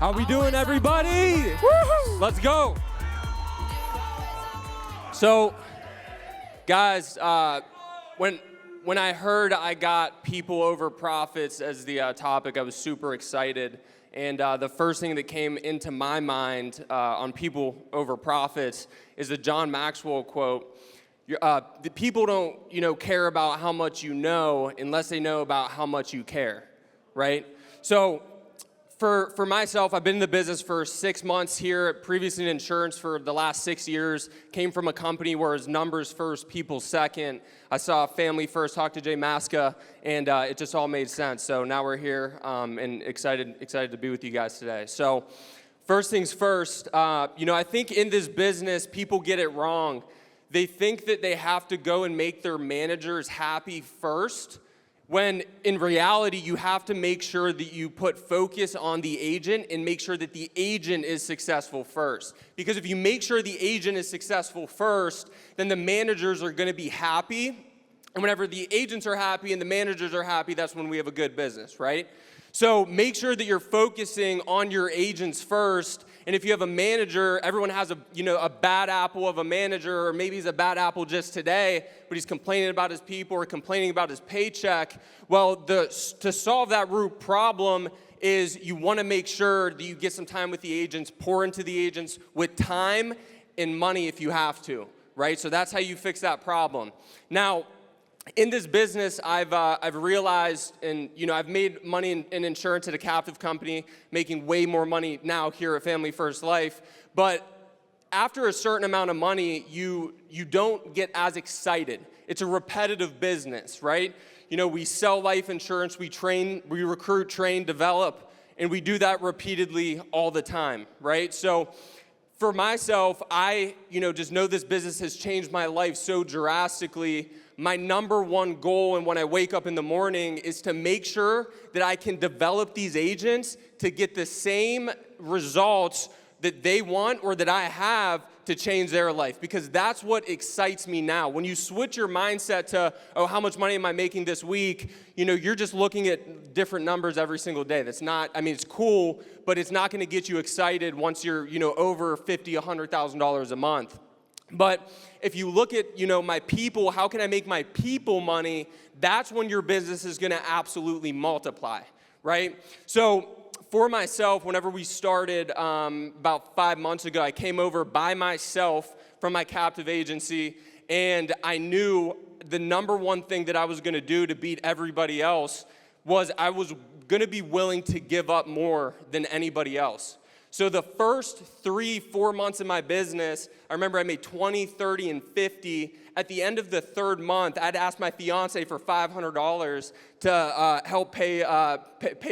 How we doing, everybody? Woo-hoo. Let's go. So, guys, when I heard I got people over profits as the topic, I was super excited. And the first thing that came into my mind on people over profits is the John Maxwell quote. The people don't, care about how much you know unless they know about how much you care, right? So for myself, I've been in the business for 6 months here, previously in insurance for the last 6 years, came from a company where it's numbers first, people second. I saw family first, talked to Jay Maska, and it just all made sense. So now we're here and excited to be with you guys today. So first things first, I think in this business, people get it wrong. They think that they have to go and make their managers happy first, when in reality, you have to make sure that you put focus on the agent and make sure that the agent is successful first. Because if you make sure the agent is successful first, then the managers are going to be happy. And whenever the agents are happy and the managers are happy, that's when we have a good business, right? So make sure that you're focusing on your agents first. And if you have a manager, everyone has a bad apple of a manager, or maybe he's a bad apple just today, but he's complaining about his people or complaining about his paycheck. Well, to solve that root problem is you want to make sure that you get some time with the agents, pour into the agents with time and money if you have to, right? So that's how you fix that problem. Now, in this business, I've realized, and I've made money in insurance at a captive company, making way more money now here at Family First Life. But after a certain amount of money, you don't get as excited. It's a repetitive business, right? We sell life insurance, we recruit, train, develop, and we do that repeatedly all the time, right? So for myself, I just know this business has changed my life so drastically. My number one goal, and when I wake up in the morning, is to make sure that I can develop these agents to get the same results that they want or that I have to change their life, because that's what excites me now. When you switch your mindset to, how much money am I making this week? You're just looking at different numbers every single day. That's not, it's cool, but it's not going to get you excited once you're, over $50,000, $100,000 a month. But if you look at, my people, how can I make my people money? That's when your business is going to absolutely multiply, right? So for myself, whenever we started about 5 months ago, I came over by myself from my captive agency, and I knew the number one thing that I was going to do to beat everybody else was I was going to be willing to give up more than anybody else. So the first 3-4 months of my business, I remember I made 20, 30, and 50. At the end of the third month, I'd asked my fiance for $500 to help pay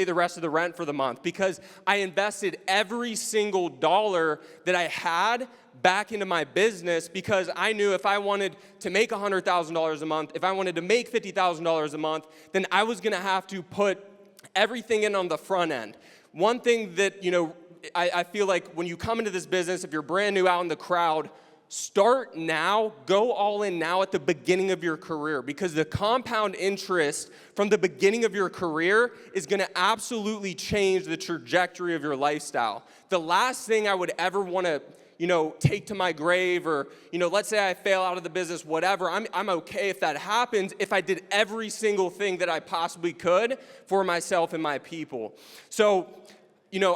the rest of the rent for the month, because I invested every single dollar that I had back into my business, because I knew if I wanted to make $100,000 a month, if I wanted to make $50,000 a month, then I was going to have to put everything in on the front end. One thing that, I feel like when you come into this business, if you're brand new out in the crowd, start now, go all in now at the beginning of your career, because the compound interest from the beginning of your career is going to absolutely change the trajectory of your lifestyle. The last thing I would ever want to, take to my grave, or, let's say I fail out of the business, whatever, I'm okay if that happens, if I did every single thing that I possibly could for myself and my people. So,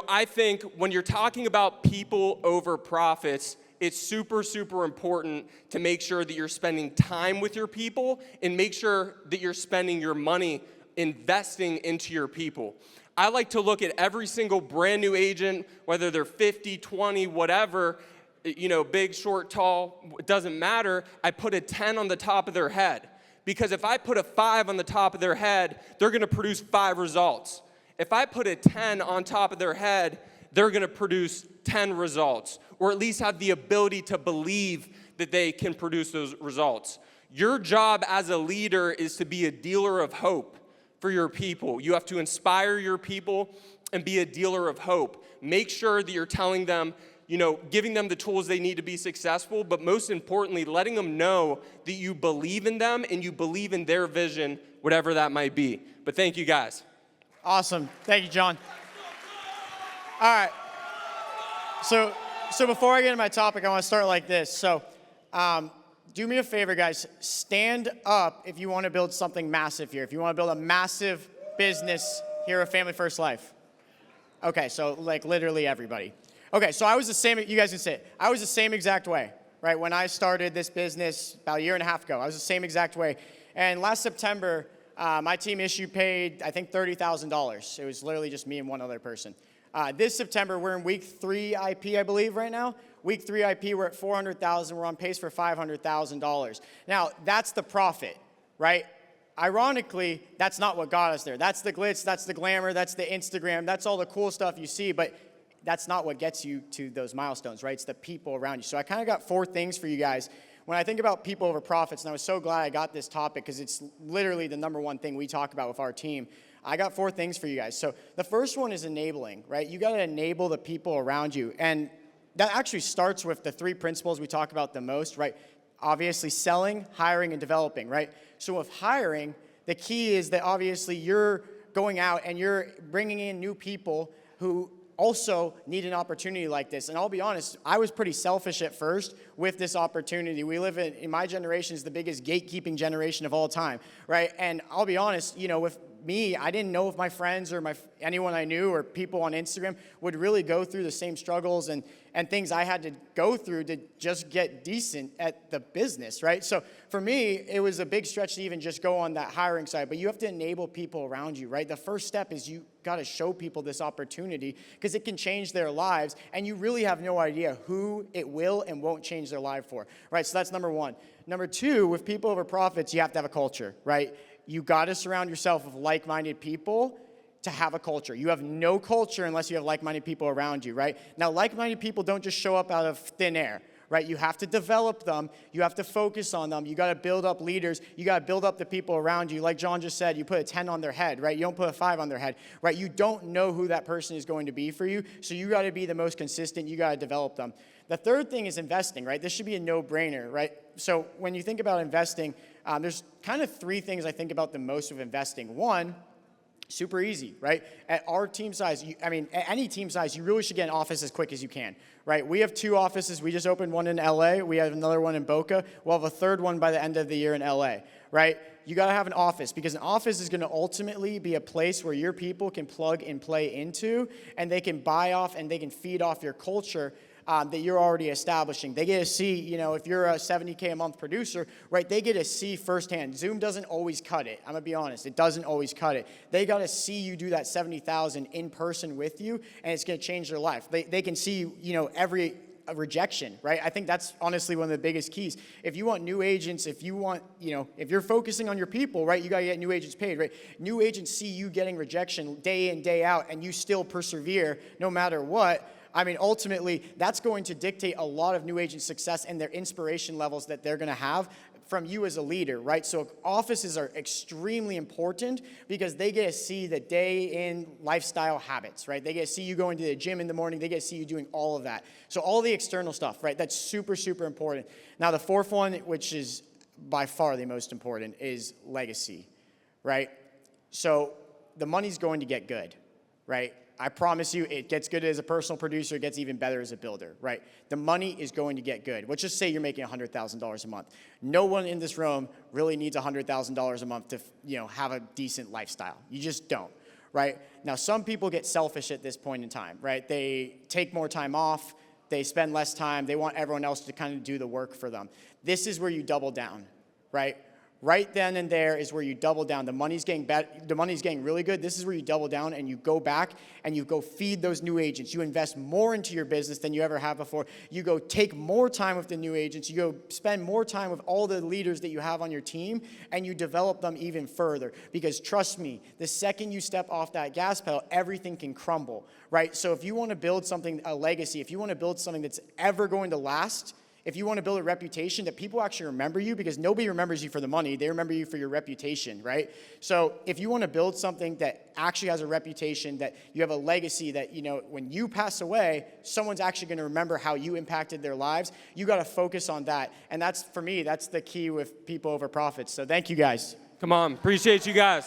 I think when you're talking about people over profits, it's super, super important to make sure that you're spending time with your people and make sure that you're spending your money investing into your people. I like to look at every single brand new agent, whether they're 50, 20, whatever, big, short, tall, it doesn't matter. I put a 10 on the top of their head, because if I put a 5 on the top of their head, they're going to produce 5 results. If I put a 10 on top of their head, they're going to produce 10 results, or at least have the ability to believe that they can produce those results. Your job as a leader is to be a dealer of hope for your people. You have to inspire your people and be a dealer of hope. Make sure that you're telling them, giving them the tools they need to be successful, but most importantly, letting them know that you believe in them and you believe in their vision, whatever that might be. But thank you, guys. Awesome. Thank you, John. All right. So before I get into my topic, I want to start like this. So do me a favor, guys. Stand up if you want to build something massive here. If you want to build a massive business here at Family First Life. Okay, so like literally everybody. Okay, so I was the same, you guys can say it. I was the same exact way, right? When I started this business about a year and a half ago, I was the same exact way. And last September, my team paid, I think, $30,000. It was literally just me and one other person. This September, we're in week 3 IP, I believe, right now. Week 3 IP, we're at $400,000. We're on pace for $500,000. Now, that's the profit, right? Ironically, that's not what got us there. That's the glitz, that's the glamour, that's the Instagram, that's all the cool stuff you see, but that's not what gets you to those milestones, right? It's the people around you. So I kind of got 4 things for you guys. When I think about people over profits, and I was so glad I got this topic because it's literally the #1 thing we talk about with our team, I got 4 things for you guys. So the first one is enabling, right? You got to enable the people around you. And that actually starts with the 3 principles we talk about the most, right? Obviously selling, hiring, and developing, right? So with hiring, the key is that obviously you're going out and you're bringing in new people who also need an opportunity like this. And I'll be honest, I was pretty selfish at first with this opportunity. We live in my generation is the biggest gatekeeping generation of all time, right? And I'll be honest, you know, with me, I didn't know if my friends or anyone I knew or people on Instagram would really go through the same struggles and things I had to go through to just get decent at the business, right? So for me, it was a big stretch to even just go on that hiring side, but you have to enable people around you, right? The first step is you got to show people this opportunity because it can change their lives, and you really have no idea who it will and won't change their life for, right? So that's #1. #2, with people over profits, you have to have a culture, right? You got to surround yourself with like-minded people to have a culture. You have no culture unless you have like-minded people around you, right? Now, like-minded people don't just show up out of thin air, right? You have to develop them. You have to focus on them. You got to build up leaders. You got to build up the people around you. Like John just said, you put a 10 on their head, right? You don't put a 5 on their head, right? You don't know who that person is going to be for you, so you got to be the most consistent. You got to develop them. The third thing is investing, right? This should be a no-brainer, right? So when you think about investing, there's kind of 3 things I think about the most of investing. 1, super easy, right? At our team size, at any team size, you really should get an office as quick as you can, right? We have 2 offices. We just opened one in LA. We have another one in Boca. We'll have a 3rd one by the end of the year in LA, right? You got to have an office because an office is going to ultimately be a place where your people can plug and play into, and they can buy off and they can feed off your culture that you're already establishing. They get to see, you know, if you're a $70K a month producer, right, they get to see firsthand. Zoom doesn't always cut it. I'm going to be honest. It doesn't always cut it. They got to see you do that 70,000 in person with you, and it's going to change their life. They can see, you know, every rejection, right? I think that's honestly one of the biggest keys. If you want new agents, if you want, you know, if you're focusing on your people, right, you got to get new agents paid, right? New agents see you getting rejection day in, day out, and you still persevere no matter what. I mean, ultimately, that's going to dictate a lot of new agent success and their inspiration levels that they're going to have from you as a leader, right? So offices are extremely important because they get to see the day-in lifestyle habits, right? They get to see you going to the gym in the morning. They get to see you doing all of that. So all the external stuff, right? That's super, super important. Now, the 4th one, which is by far the most important, is legacy, right? So the money's going to get good, right? I promise you, it gets good as a personal producer. It gets even better as a builder, right? The money is going to get good. Let's just say you're making $100,000 a month. No one in this room really needs $100,000 a month to, you know, have a decent lifestyle. You just don't, right? Now, some people get selfish at this point in time, right? They take more time off. They spend less time. They want everyone else to kind of do the work for them. This is where you double down, right? Right then and there is where you double down. The money's getting really good. This is where you double down and you go back and you go feed those new agents. You invest more into your business than you ever have before. You go take more time with the new agents. You go spend more time with all the leaders that you have on your team, and you develop them even further. Because trust me, the second you step off that gas pedal, everything can crumble, right? So if you want to build something, a legacy, if you want to build something that's ever going to last, if you want to build a reputation that people actually remember you, because nobody remembers you for the money, they remember you for your reputation, right? So if you want to build something that actually has a reputation, that you have a legacy, that, you know, when you pass away, someone's actually going to remember how you impacted their lives, you got to focus on that. And that's, for me, that's the key with people over profits. So thank you guys. Come on, appreciate you guys.